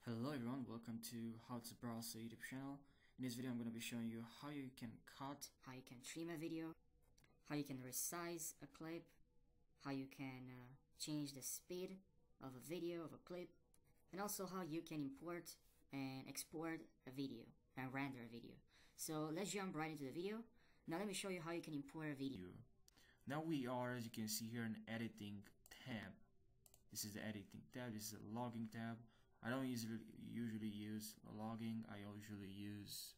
Hello everyone, welcome to How to Browse a YouTube channel. In this video I'm going to be showing you how you can cut, how you can trim a video, how you can resize a clip, how you can change the speed of a video, of a clip, and also how you can import and export a video and render a video. So let's jump right into the video. Now let me show you how you can import a video. Now we are, as you can see here, in editing tab. This is the editing tab, this is the logging tab. I don't usually use logging, I usually use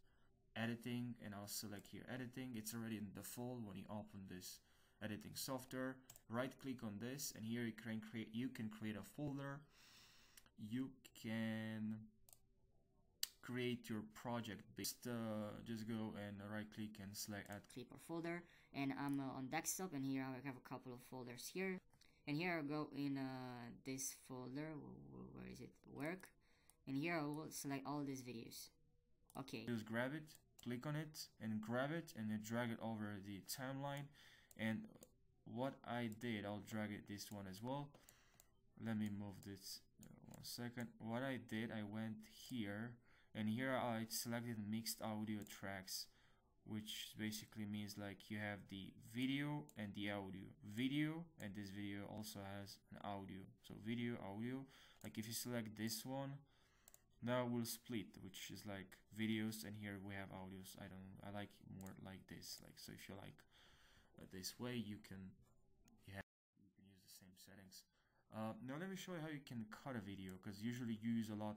editing, and I'll select here editing. It's already in the default when you open this editing software. Right click on this and here you can create a folder. You can create your project. Just go and right click and select add Clip or folder, and I'm on desktop, and here I have a couple of folders here. And here I'll go in this folder, where is it, work, and here I will select all these videos. Okay. Just grab it, click on it, and grab it, and then drag it over the timeline. And what I did, I'll drag it this one as well. Let me move this 1 second. What I did, I went here, and here I selected mixed audio tracks, which basically means like you have the video and the audio. Video, and this video also has an audio. So video, audio. Like if you select this one, now we'll split, which is like videos, and here we have audios. I like more like this. Like, so if you like this way, you can use the same settings. Now let me show you how you can cut a video, because usually you use a lot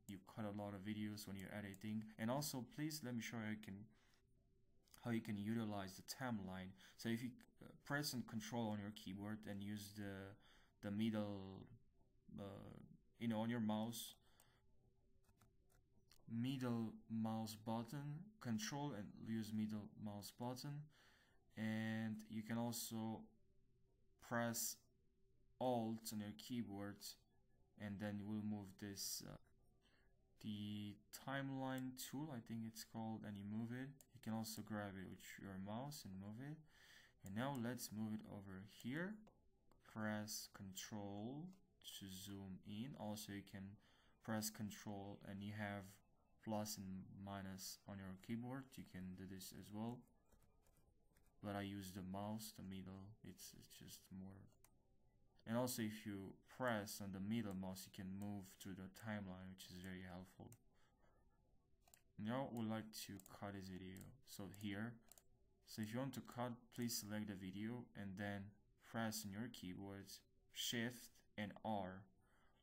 you cut a lot of videos when you're editing. And also please let me show you how you can utilize the timeline. So if you press and control on your keyboard and use the middle on your mouse, middle mouse button, control and use middle mouse button, and you can also press Alt on your keyboard, and then you will move this the timeline tool, I think it's called, and you move it. You can also grab it with your mouse and move it. And now let's move it over here. Press Control to zoom in. Also you can press Control and you have plus and minus on your keyboard. You can do this as well, but I use the mouse, the middle. It's just more. And also if you press on the middle mouse, you can move through the timeline, which is very helpful. Now we'd like to cut this video. So here, so if you want to cut, please select the video and then press on your keyboard Shift and R.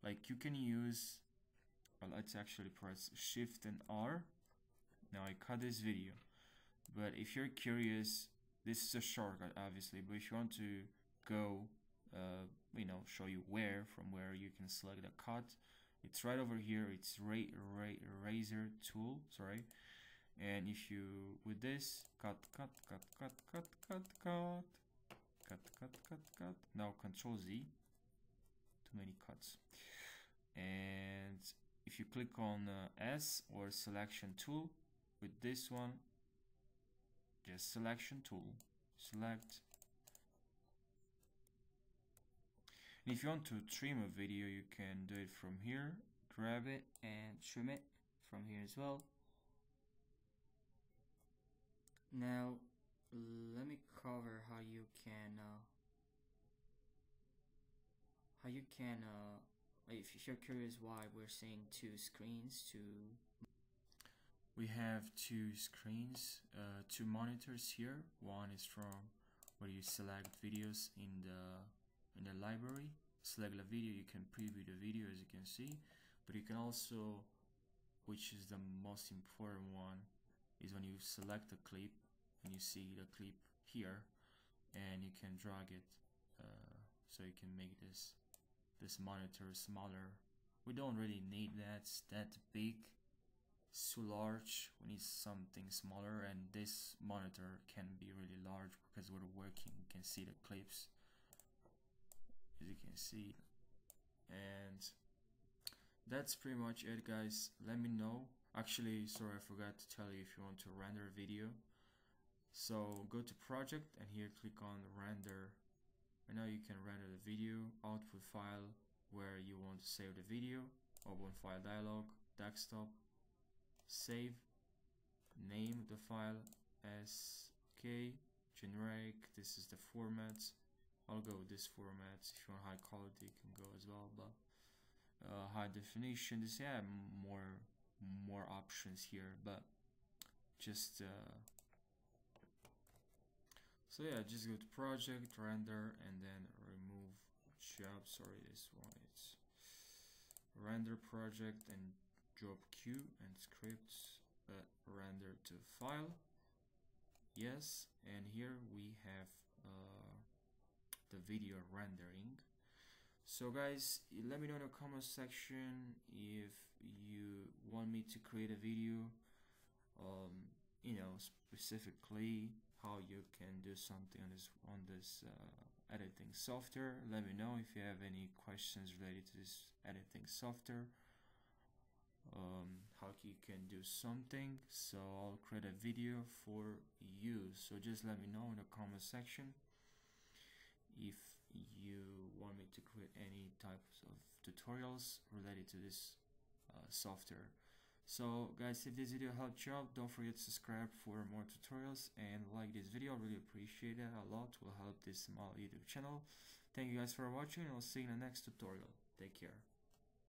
Like you can use, well, let's actually press Shift and R. Now I cut this video. But if you're curious, this is a shortcut obviously, but if you want to go show you from where you can select the cut, it's right over here. It's razor tool, sorry. And if you with this cut, now Control Z, too many cuts. And if you click on S or selection tool, with this one, just selection tool, select. And if you want to trim a video, you can do it from here. Grab it and trim it from here as well. Now let me cover how you can if you're curious why we're saying two screens. We have two screens, two monitors here. One is from where you select videos in the library. Select the video, you can preview the video as you can see, but you can also, which is the most important one, is when you select a clip and you see the clip here, and you can drag it so you can make this monitor smaller. We don't really need that big. It's too large. We need something smaller, and this monitor can be really large because we're working. You can see the clips, as you can see. And that's pretty much it, guys. Let me know. Actually, sorry, I forgot to tell you, if you want to render a video, so go to project and here click on render, and now you can render the video output file where you want to save the video. open file dialog, desktop, save, name the file SK, generic, this is the format. I'll go with this format. If you want high quality, you can go as well, but high definition, this, yeah, more options here, but just so yeah, just go to project, render, and then remove job. Sorry, this one, it's render project and drop Q and scripts, render to file, yes, and here we have the video rendering. So guys, let me know in the comment section if you want me to create a video, you know, specifically how you can do something on this editing software. Let me know if you have any questions related to this editing software, how you can do something. So I'll create a video for you. So just let me know in the comment section if you want me to create any types of tutorials related to this software. So guys, if this video helped you out, don't forget to subscribe for more tutorials and like this video. I really appreciate it a lot. It will help this small YouTube channel. Thank you guys for watching, and I'll see you in the next tutorial. Take care.